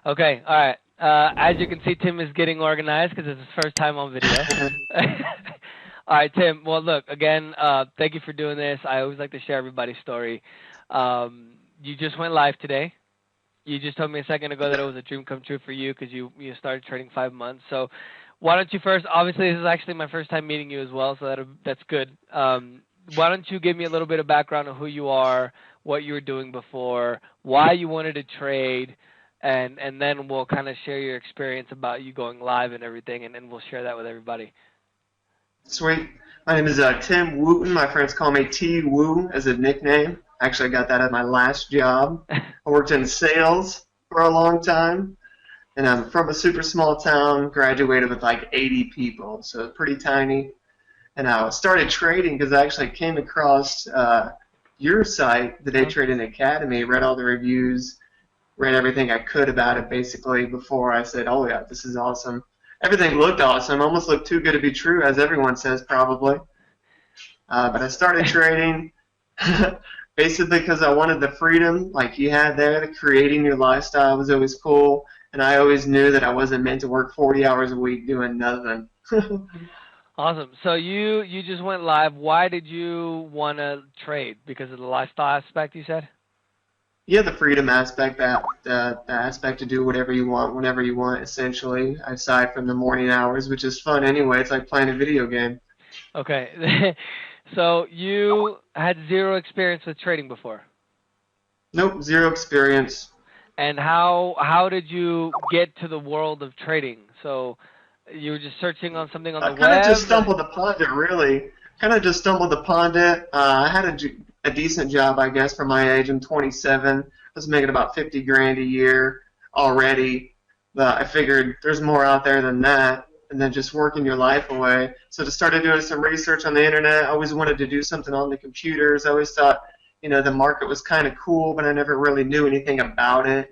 Okay, all right. As you can see, Tim is getting organized because it's his first time on video. All right, Tim. Well, look, again, thank you for doing this. I always like to share everybody's story. You just went live today. You just told me a second ago that it was a dream come true for you because you started trading 5 months. So why don't you first, obviously this is actually my first time meeting you as well, so that's good. Why don't you give me a little bit of background on who you are, what you were doing before, why you wanted to trade, and then we'll kind of share your experience about you going live and everything, and then we'll share that with everybody. Sweet. My name is Tim Wooten. My friends call me T Woo as a nickname. Actually, I got that at my last job. I worked in sales for a long time, and I'm from a super small town, graduated with like 80 people, so pretty tiny. And I started trading because I actually came across your site, the Day Trading Academy, read all the reviews, read everything I could about it basically before I said, oh yeah, this is awesome. Everything looked awesome, almost looked too good to be true, as everyone says probably. But I started trading basically because I wanted the freedom like you had there. The creating your lifestyle was always cool, and I always knew that I wasn't meant to work 40 hours a week doing nothing. Awesome. So you just went live. Why did you want to trade? Because of the lifestyle aspect, you said? Yeah, the freedom aspect, the aspect to do whatever you want, whenever you want, essentially, aside from the morning hours, which is fun anyway. It's like playing a video game. Okay. So you had zero experience with trading before. Nope, zero experience. And how did you get to the world of trading? So you were just searching on something on I the kind of just web? stumbled upon it, really. Kind of just stumbled upon it. I had a decent job, I guess, for my age. I'm 27. I was making about 50 grand a year already, but I figured there's more out there than that, and then just working your life away. So I started doing some research on the internet. I always wanted to do something on the computers. I always thought, the market was kind of cool, but I never really knew anything about it.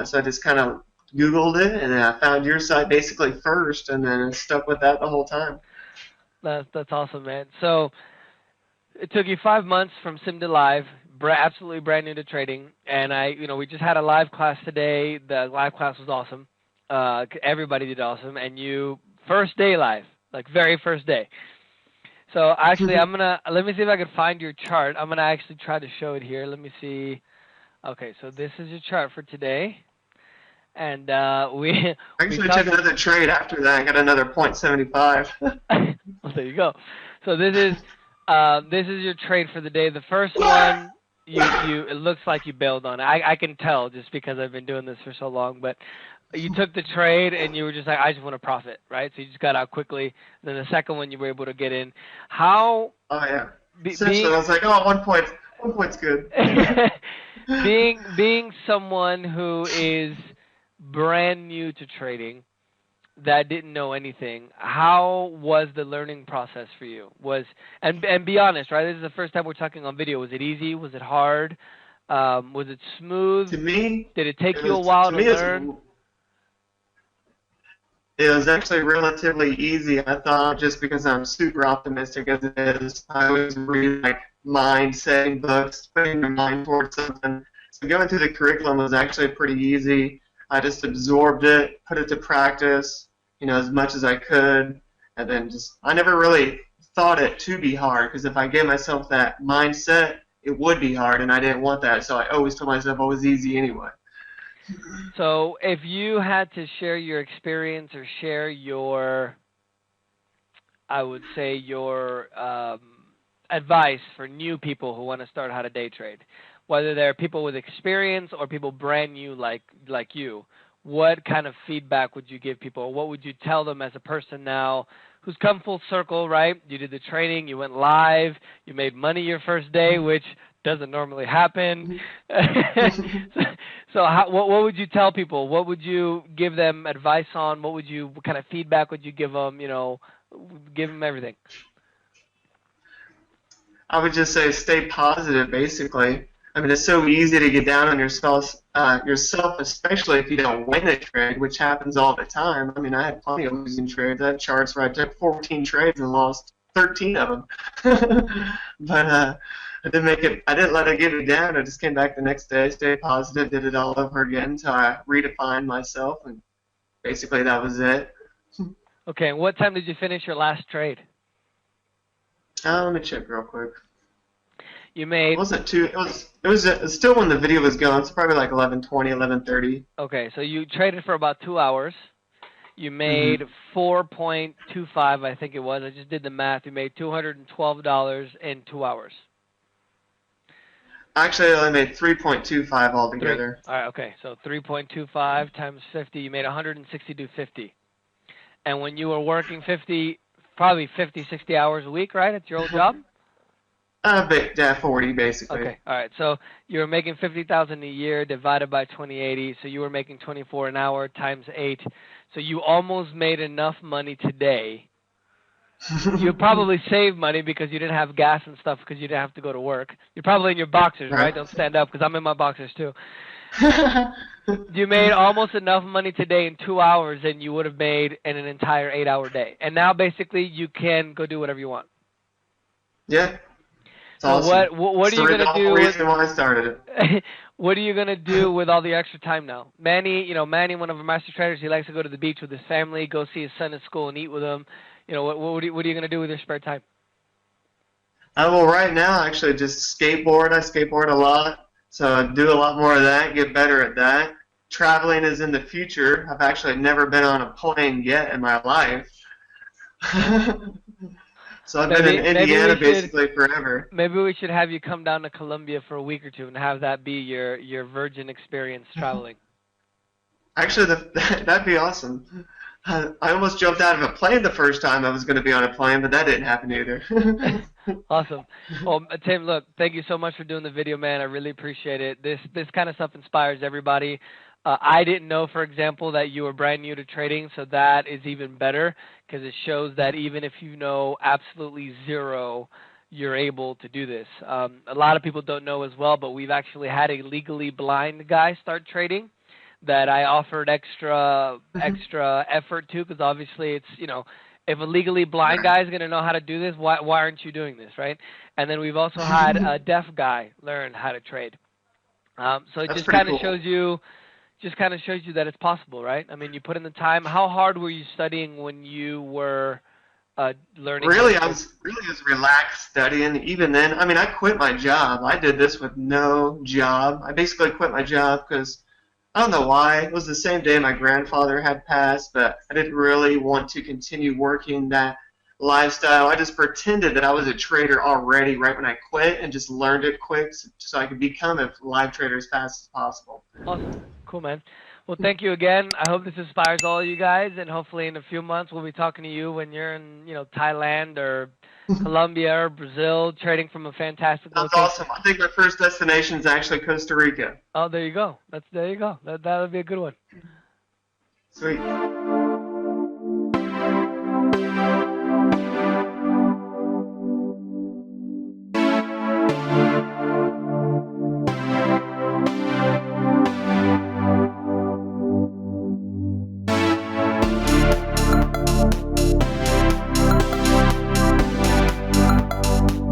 So I just kind of Googled it, and then I found your site basically first, and then I stuck with that the whole time. That's awesome, man. So it took you 5 months from sim to live, absolutely brand new to trading, and we just had a live class today. The live class was awesome. Everybody did awesome, and you first day live, like very first day. So actually, let me see if I can find your chart. I'm gonna actually try to show it here. Let me see. Okay, so this is your chart for today, and we I we actually talked. took another trade after that. I got another .75. Well, there you go. So this is your trade for the day. The first one, it looks like you bailed on it. I can tell just because I've been doing this for so long. But you took the trade and you were just like, I just want to profit, right? So you just got out quickly. Then the second one, you were able to get in. How Oh yeah. Essentially, being I was like, oh, 1 point. 1 point's good. being someone who is brand new to trading that didn't know anything, how was the learning process for you? And be honest, right? This is the first time we're talking on video. Was it easy? Was it hard? Was it smooth? To me, Did it take it you a was while to to me it's learn? it was actually relatively easy. I thought just because I'm super optimistic as it is, I always read like mind-setting books, putting your mind towards something. So going through the curriculum was actually pretty easy. I just absorbed it, put it to practice, as much as I could, and then I never really thought it to be hard because if I gave myself that mindset, it would be hard, and I didn't want that. So I always told myself it was easy anyway. So if you had to share your experience or share your, I would say your advice for new people who want to start how to day trade, whether they're people with experience or people brand new like you, what kind of feedback would you give people? What would you tell them as a person now who's come full circle, right? You did the training, you went live, you made money your first day, which doesn't normally happen. So what would you tell people? What would you give them advice on? What kind of feedback would you give them? Give them everything. I would just say stay positive, basically. I mean, it's so easy to get down on yourself, especially if you don't win a trade, which happens all the time. I mean, I had plenty of losing trades. I had charts where I took 14 trades and lost 13 of them. But I didn't make it. I didn't let it get me down. I just came back the next day, stayed positive, did it all over again until I redefined myself, and basically that was it. Okay, and what time did you finish your last trade? Let me check real quick. You made. It wasn't too. It was still when the video was going. It's probably like 11:20, 11:30. Okay, so you traded for about 2 hours. You made 4.25, I think it was. I just did the math. You made $212 in 2 hours. Actually, I only made 3.25 altogether. All right, okay. So 3.25 times 50, you made 162.50. And when you were working probably 50, 60 hours a week, right? At your old job? Yeah, 40 basically. Okay, all right. So you were making $50,000 a year divided by 2080. So you were making 24 an hour times 8. So you almost made enough money today. You probably saved money because you didn't have gas and stuff because you didn't have to go to work. You're probably in your boxers, right? Don't stand up because I'm in my boxers too. You made almost enough money today in 2 hours than you would have made in an entire 8-hour day. And now basically you can go do whatever you want. Yeah. So awesome. what are you gonna do? Reason why I started it. What are you gonna do with all the extra time now? Manny, one of our master traders, he likes to go to the beach with his family, go see his son at school, and eat with him. What are you gonna do with your spare time? Well, right now, actually, just skateboard. I skateboard a lot, so I do a lot more of that. Get better at that. Traveling is in the future. I've actually never been on a plane yet in my life. So I've been in Indiana basically forever. Maybe we should have you come down to Colombia for a week or two and have that be your virgin experience traveling. Actually, that'd be awesome. I almost jumped out of a plane the first time I was going to be on a plane, but that didn't happen either. Awesome. Well, Tim, look, thank you so much for doing the video, man. I really appreciate it. This kind of stuff inspires everybody. I didn't know, for example, that you were brand new to trading, so that is even better because it shows that even if you know absolutely zero, you're able to do this. A lot of people don't know as well, but we've actually had a legally blind guy start trading that I offered extra effort to because obviously it's, if a legally blind guy is going to know how to do this, why aren't you doing this, right? And then we've also had a deaf guy learn how to trade. So it just kind of shows you that it's possible, right? I mean, you put in the time. How hard were you studying when you were learning? Really, I was relaxed studying. Even then, I mean, I quit my job. I did this with no job. I basically quit my job because I don't know why. It was the same day my grandfather had passed, but I didn't really want to continue working that lifestyle. I just pretended that I was a trader already right when I quit and just learned it quick so I could become a live trader as fast as possible. Awesome. Cool, man. Well, thank you again. I hope this inspires all of you guys, and hopefully in a few months we'll be talking to you when you're in, Thailand or Colombia or Brazil, trading from a fantastic location. That's awesome. I think my first destination is actually Costa Rica. Oh, there you go. There you go. That would be a good one. Sweet.